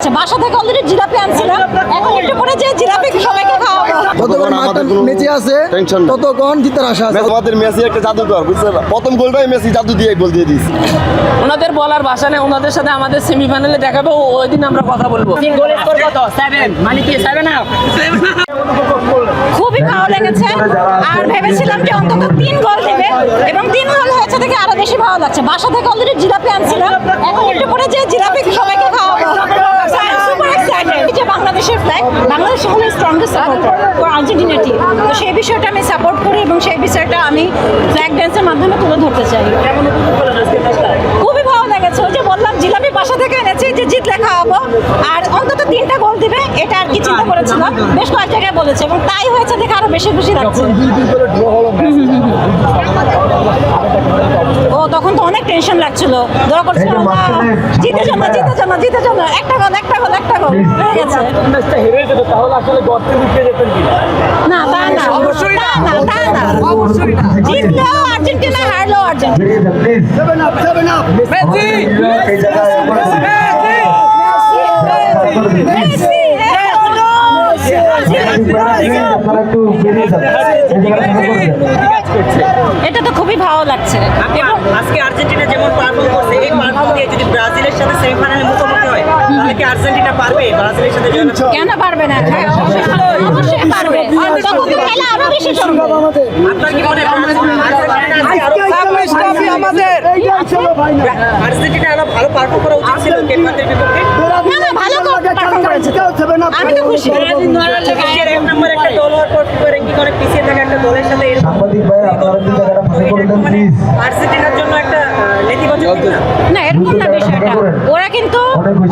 লাগছে। বাসা থেকে অলরেডি জিলাপি আনছিলাম, এখন একটু পরে যে জিলাপি সবাইকে খাওয়াবো। যতক্ষণ মাঠটা মেচে আছে ততক্ষণ জিতার আশা আছে। আমাদের মেসি একটা জাদুকর, বুঝছেন? প্রথম গোলটাই মেসি জাদু দিয়ে গোল দিয়ে দিয়েছে। ওনাদের বলার ভাষা নেই, ওনাদের সাথে আমাদের সেমিফাইনালে দেখাবো, ওই দিন আমরা কথা বলবো। খুবই ভালো লেগেছে, আর ভেবেছিলাম যে অন্তত 3 গোল দিবে, এবং 3 গোল হয়েছে দেখে আরো বেশি ভালো লাগছে। বাসা থেকে অলরেডি জিলাপি আনছিলাম, এখন একটু পরে যে জিলাপি সবাইকে খাওয়াবো। Super excited. যে বাংলাদেশের ফ্ল্যাগ, বাংলাদেশ হলো strongest supporter for Argentina team, তো সেই বিষয়টা আমি সাপোর্ট করি এবং সেই বিষয়টা আমি ফ্ল্যাগ ড্যান্সের মাধ্যমে তুলে ধরতে চাই। খুবই ভালো লেগেছে, ওই যে বললাম জিলাপি বাসা থেকে এনেছি, যে জিতলে খাওয়াবো, আর অন্তত 3টা গোল দিবে, এটা আর কি চিন্তা করেছিলাম। বেশ কয়েক জায়গায় বলেছে এবং তাই হয়েছে দেখে আরো বেশি খুশি লাগছে। ও তখন তো অনেক টেনশন লাগছিল, দোয়া করছিল জিতে যাবো, একটা গোল হয়ে গেছে। না তা না, অবশ্যই না, জিতলেও আর্জেন্টিনা, হারলেও আর্জেন্টিনা। এটা তো খুবই ভালো লাগছে। আজকে আর্জেন্টিনা যেমন পারফর্ম করছে, এই পারফর্ম দিয়ে যদি ব্রাজিলের সাথে সেমিফাইনালে মুখোমুখি হয়, তাহলে কি আর্জেন্টিনা পারবে ব্রাজিলের সাথে? কেন পারবে না? অবশ্যই পারবে, তখন তো খেলা আরো বেশি চলবে। আপনার কি মনে হয় আর্জেন্টিনা আরো ভালো পারফর্ম করা উচিত ছিল কেনমাদের বিপক্ষে? না, ভালো পারফর্ম করেছে, আমি তো খুশি। এক নম্বর একটা দল হওয়ার পর ফিফা র্যাঙ্কিং অনেক পিছিয়ে থাকা একটা দলের সাথে আর্জেন্টিনার জন্য একটা নেতিবাচক না, এরকম না বিষয়টা। ওরা কিন্তু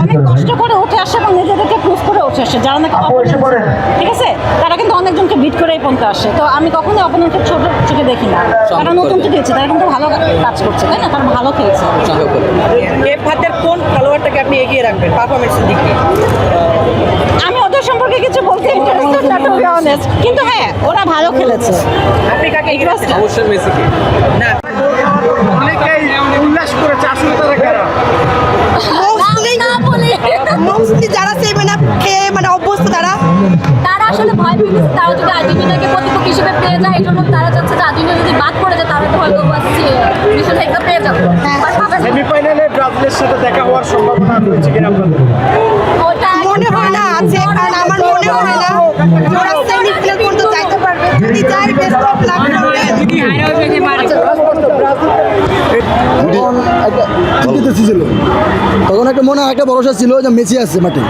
অনেক কষ্ট করে উঠে আসে এবং নিজেদেরকে প্রুফ করে উঠে আসে, যারা নাকি ঠিক আছে, তারা কিন্তু অনেকজনকে বিট করেই পর্যন্ত আসে। তো আমি কখনোই অপোনেন্টকে ছোট চোখে দেখি না, তারা নতুন তো দিয়েছে, তারা কিন্তু ভালো কাজ করছে, তাই না? তারা ভালো খেলছে। কেপ ভার্দের কোন খেলোয়াড়টাকে আপনি এগিয়ে রাখবেন পারফরমেন্সের দিক দিয়ে? আমি ওদের সম্পর্কে কিছু বলতে ইন্টারেস্টেড না, টু বি অনেস্ট, কিন্তু হ্যাঁ ওরা ভালো খেলেছে। আপনি কাকে এগিয়ে রাখছেন? অবশ্যই মেসিকে। না, অনেকেই উল্লাস করেছে, আসলে তারা কারা? মোস্টলি যারা সেভেন আপ খেয়ে মানে অভ্যস্ত তারা আসলে ভয় পেয়েছে, তারা যদি আর্জেন্টিনাকে প্রতিপক্ষ হিসেবে পেয়ে যায়, এই জন্য তারা চাচ্ছে যে আর্জেন্টিনা যদি বাদ পড়ে যায় তাহলে তো হয়তো মিশন একটা পেয়ে যাবে। সেমিফাইনালে ব্রাজিলের সাথে দেখা হওয়ার সম্ভাবনা রয়েছে কিনা আপনাদের? মনে হয় না আছে, কারণ আমার মনে হয় না ওরা সেমিফাইনাল পর্যন্ত যাইতে পারবে। যদি যায় বেস্ট অফ লাক করবে। তখন একটা মনে হয় একটা ভরসা ছিল যে মেসি আছে মাঠে,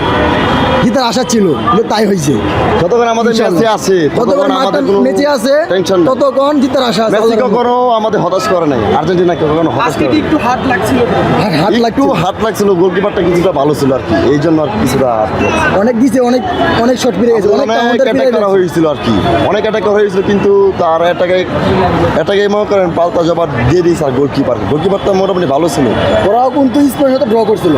জিতার আশা ছিল, কিন্তু তাই হয়েছে। যতক্ষণ আমাদের মেসি আছে ততক্ষণ মাঠটা মেচে আছে, টেনশন না। ততক্ষণ জিতার আশা আছে। মেসি কখনো আমাদের হতাশ করে নাই, আর্জেন্টিনা কখনো হতাশ আজকে করে কি নাই। একটু হার্ড লাগছিল? হাত একটু লাগতো, হাত লাগছিল, গোলকিপারটা কিছুটা ভালো ছিল আর কি, এই জন্য আর কিছুটা হাত লাগছিল। অনেক দিছে, অনেক শট ফিরে গেছে, অনেক অনেক অ্যাটাক করা হয়েছিল আর কি, অনেক অ্যাটাক করা হয়েছিল, কিন্তু তার এটাকে মনে করেন পাল্টা জবাব দিয়ে দিয়েছে আর গোলকিপারটা মোটামুটি ভালো ছিল। ওরাও কিন্তু স্পেনের সাথে ড্র করছিল,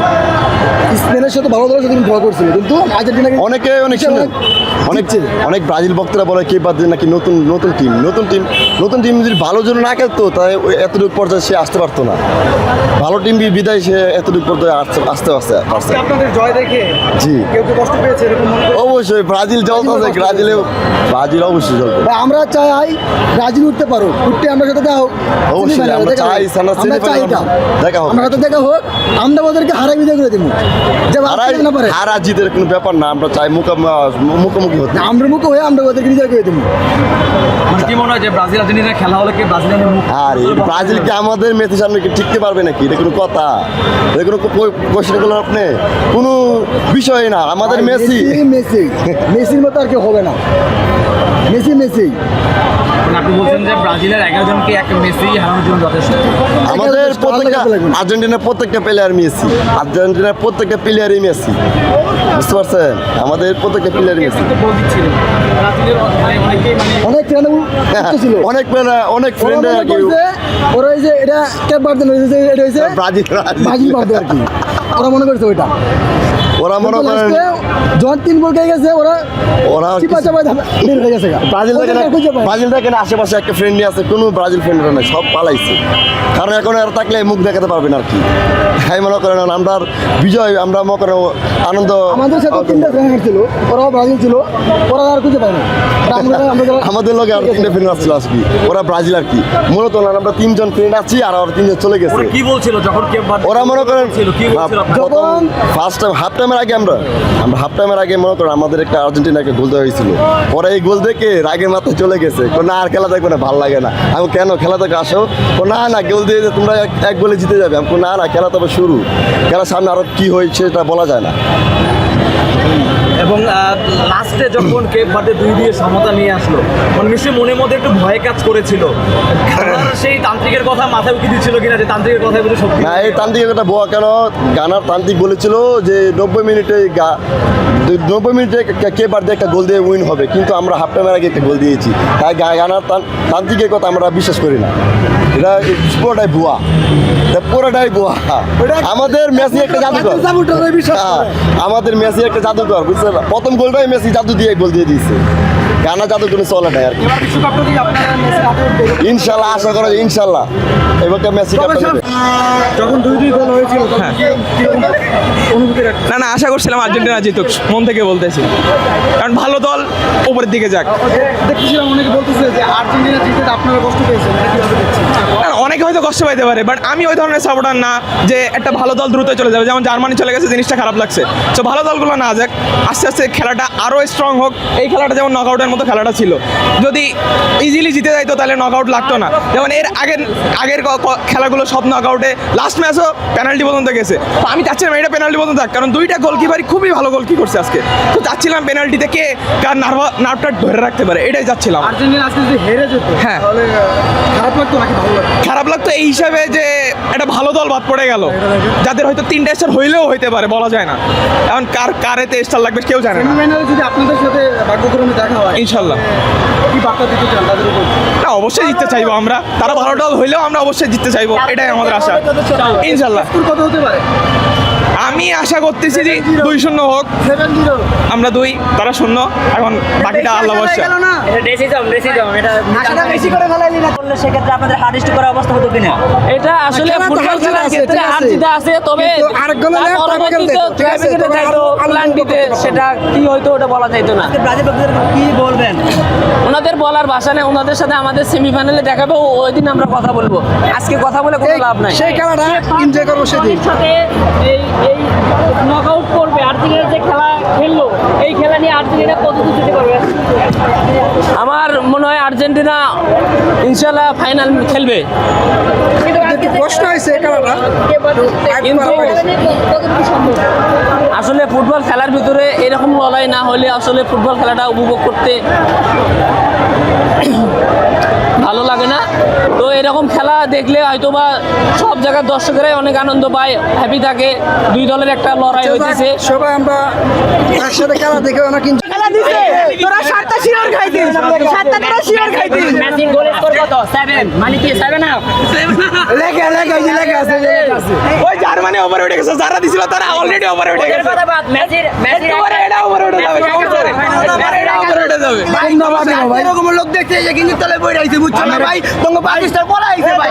স্পেনের সাথে ভালো দলের সাথে ড্র করছিল, কিন্তু আর্জেন্টিনাকে অনেকে অনেক ব্রাজিল ভক্তরা বলে কে বাদ নাকি নতুন টিম যদি ভালো জন্য না খেলতো তাই এতটুকু পর্যায়ে সে আসতে পারতো না। ভালো টিম বিদায় সে এতটুকু পর্যায়ে আসতে পারছে। আপনাদের জয় দেখে জি, কেউ কি কষ্ট পেয়েছে এরকম মনে করেন? অবশ্যই ব্রাজিল জ্বলতেছে, ব্রাজিল অবশ্যই জ্বলবে। আমরা চাই ব্রাজিল উঠতে পারো, উঠতে আমরা সাথে দেখা হোক, অবশ্যই আমরা চাই দেখা হোক, আমরা সাথে দেখা হোক, আমরা ওদেরকে হারাই বিদায় করে দেবো, যে না পারে হারা জিতের কোনো ব্যাপার না, আমরা চাই মুখোমুখি হতে। আমরা মুখে হয়ে আমরা ওদেরকে বিদায় করে দেবো। মানে কি মনে হয় যে ব্রাজিল আর্জেন্টিনা খেলা হলে কি ব্রাজিলের মুখ? আর ব্রাজিল কি আমাদের মেসির সামনে কি টিকতে পারবে নাকি? এটা কোনো কথা? এটা কোনো কোশ্চেন করলেন আপনি? কোনো বিষয় না, আমাদের মেসির মতো আর কেউ হবে না। মেসি আপনি বলছেন যে ব্রাজিলের 11 জনকে এক মেসি হারানোর জন্য যথেষ্ট। আমাদের আর্জেন্টিনার প্রত্যেকটা প্লেয়ার মেসি, আর্জেন্টিনার প্রত্যেকটা প্লেয়ারই মেসি, বুঝতে পারছেন? আমাদের প্রত্যেকটা প্লেয়ারই মেসি। অনেক ছিল, অনেক ফ্রেন্ড আর কি, ওরা এই যে এটা ক্যাপ বার্থ হয়েছে, এটা হয়েছে ব্রাজিল বার্থ আর কি, ওরা মনে করছে ওইটা। ওরা মনে কিন্তু করেন last-এ যখন 3 গোল খেয়ে গেছে ওরা ওরা চিপা চাপা বের হয়ে গেছে গা। ব্রাজিল ওদের দেখেন খুঁজে পায় না। ব্রাজিল দেখেন আশেপাশে একটা ফ্রেন্ডলি আছে, কোনো ব্রাজিল ফ্রেন্ডরা নেই, সব পালাইছে। কারণ এখন আর থাকলে মুখ দেখাতে পারবেন আর কি। হ্যাঁ মনে করেন আমরা বিজয়, আমরা মনে করেন আনন্দ আমাদের সাথে 3টা ফ্রেন্ড ছিল, ওরাও ব্রাজিল ছিল, ওরা আর খুঁজে পায় না। আর আমাদের লোক আর 3টা ফ্রেন্ড আসছিল আজকে, ওরা ব্রাজিল আর কি। মূলত না আমরা 3 জন ফ্রেন্ড আছি আর ওরা 3 জন চলে গেছে। ওরা কি বলছিল যখন কেপ ভার্দে ওরা মনে করেন ছিল কি বলছিল আপনার? প্রথম ফার্স্ট টাইম হাফ টাইমের আগে আমরা হাফ টাইমের আগে মনে করেন আমাদের একটা আর্জেন্টিনাকে গোল দেওয়া হয়েছিল। পরে এই গোল দেখে রাগের মাথায় চলে গেছে, না আর খেলা দেখবে না, ভালো লাগে না। আমি কেন খেলা থেকে আসো, না গোল দিয়ে যে তোমরা এক গোলে জিতে যাবে। আমি না খেলা তবে শুরু, খেলার সামনে আরো কি হয়েছে এটা বলা যায় না। এবং লাস্টে যখন কেপ ভার্দে 2 দিয়ে সমতা নিয়ে আসলো, মানে নিশ্চয়ই মনের মধ্যে একটু ভয় কাজ করেছিল। গানার সেই তান্ত্রিকের কথা মাথায় উঠে দিচ্ছিল কিনা যে তান্ত্রিকের কথাই বলে সত্যি? না এই তান্ত্রিকের কথা বোয়া কেন, গানার তান্ত্রিক বলেছিল যে 90 মিনিটে কে ভার্দে একটা গোল দিয়ে উইন হবে, কিন্তু আমরা হাফ টাইমের আগে একটা গোল দিয়েছি। তাই গানার তান্ত্রিকের কথা আমরা বিশ্বাস করি না, এটা পুরোটাই ভুয়া, এটা পুরোটাই ভুয়া। আমাদের মেসি একটা জাদুকর, হ্যাঁ, আমাদের মেসি একটা জাদুকর, বুঝছেন? প্রথম গোলটাই মেসি জাদু দিয়ে গোল দিয়ে দিয়েছে। গানা জাদু কোনো চলে নাই আর কি। ইনশাল্লাহ আশা করা যায়, ইনশাল্লাহ এবারটা মেসি কাপটা নেবে। যখন 2-2 গোল হয়েছিল তখন অনুভূতি না না, আশা করছিলাম আর্জেন্টিনা জিতুক, মন থেকে বলতেছি, কারণ ভালো দল উপরের দিকে যাক। দেখছিলাম অনেকে বলতেছে যে আর্জেন্টিনা জিতে আপনারা কষ্ট পেয়েছেন, এটা কিভাবে দেখছেন? না, অনেকে হয়তো কষ্ট পাইতে পারে, বাট আমি ওই ধরনের সাপোর্টার না যে একটা ভালো দল দ্রুত চলে যাবে। যেমন জার্মানি চলে গেছে, জিনিসটা খারাপ লাগছে। তো ভালো দলগুলো না যাক, আস্তে আস্তে খেলাটা আরও স্ট্রং হোক। এই খেলাটা যেমন নকআউটের মতো খেলাটা ছিল, যদি ইজিলি জিতে যাইতো তাহলে নকআউট লাগতো না। যেমন এর আগের খেলাগুলো সব নকআউটে, লাস্ট ম্যাচও পেনাল্টি পর্যন্ত গেছে। তো আমি চাচ্ছিলাম এটা পেনাল্টি পর্যন্ত থাক, কারণ 2টা গোলকিপারই খুবই ভালো গোল কি করছে আজকে। তো চাচ্ছিলাম পেনাল্টিতে কে কার নার্ভটা ধরে রাখতে পারে, এটাই চাচ্ছিলাম। আর্জেন্টিনা আজকে যদি হেরে যেত হ্যাঁ। তাহলে খারাপ লাগতো নাকি ভালো লাগতো? খারাপ লাগতো এই হিসাবে যে একটা ভালো দল বাদ পড়ে গেল, যাদের হয়তো 3টা স্টার হইলেও হইতে পারে, বলা যায় না। এখন কারেতে স্টার লাগবে কেউ জানে না। সেমিফাইনালে যদি আপনাদের সাথে ভাগ্যক্রমে দেখা হয়, ইনশাল্লাহ কি বার্তা দিতে চান তাদের উপর? না, অবশ্যই জিততে চাইবো আমরা। তারা ভালো দল হইলেও আমরা অবশ্যই জিততে চাইবো, এটাই আমাদের আশা। ইনশাল্লাহ স্কোর কত হতে পারে? আমি আশা করতেছি যে 2-0 হোক, 7-0 আমরা 2 তারা 0। এখন বাকিটা আল্লাহ ভরসা। না এটা ডেসিজম এটা আশাটা বেশি করে ফেলাইলি না। করলে সেক্ষেত্রে আপনাদের হারিস্ট করার অবস্থা হতো কিনা? এটা আসলে খেলা তো ফুটবল হার জিত খেলার আছে, ক্ষেত্রে ঠিক আছে। হার জিত আছে, তবে কিন্তু আরেক গোলে তার টাকা পরবর্তীতে খেলতে, ঠিক আছে, ট্রাইব্রেকারে তবে যাইতো, আরো প্লান্টিতে, সেটা কি হয়তো ওটা বলা যাইতো না। ব্রাজিল ভক্তদের কি বলবেন? ওনাদের বলার ভাষা নেই, ওনাদের সাথে আমাদের সেমিফাইনালে দেখাবো, ওই দিন আমরা কথা বলবো। আজকে কথা বলে কোনো লাভ নাই। সেই খেলাটা এনজয় করবো সেদিন। সাথে এই নকআউট করবে, আর্জেন্টিনা যে খেলা খেললো, এই খেলা নিয়ে আর্জেন্টিনা কত দূর যেতে পারবে? আমার মনে হয় আর্জেন্টিনা ইনশাল্লাহ ফাইনাল খেলবে। একটু কষ্ট হয়েছে এই খেলাটা, কিন্তু আসলে ফুটবল খেলার ভিতরে এরকম লড়াই না হলে আসলে ফুটবল খেলাটা উপভোগ করতে ভালো লাগে না। তো এরকম খেলা দেখলে হয়তোবা সব জায়গার দর্শকেরাই অনেক আনন্দ পায়, হ্যাপি থাকে। 2 দলের একটা লড়াই হইতেছে। সবাই আমরা একসাথে খেলা দেখে অনেক তোরা 7টা শিওর খাইতিস, 7টা তোরা শিওর খাইতিস। মেসির গোল স্কোর কত? 7 মানে কি 7 আপ? লেখা আছে। ওই জার্মানি ওভার উঠে গেছে, যারা দিছিল তারা অলরেডি ওভার উঠে ওদের গেছে। কথা বাদ, মেসির একেবারে এটা ওভার উঠে যাবে, সমস্যা নেই। এটা ওভার উঠে যাবে। এরকম লোক দেখতে কিন্তু তলে বই রাইছে, বুঝছো না ভাই? তোমাকে পাকিস্তান বলা হইছে ভাই।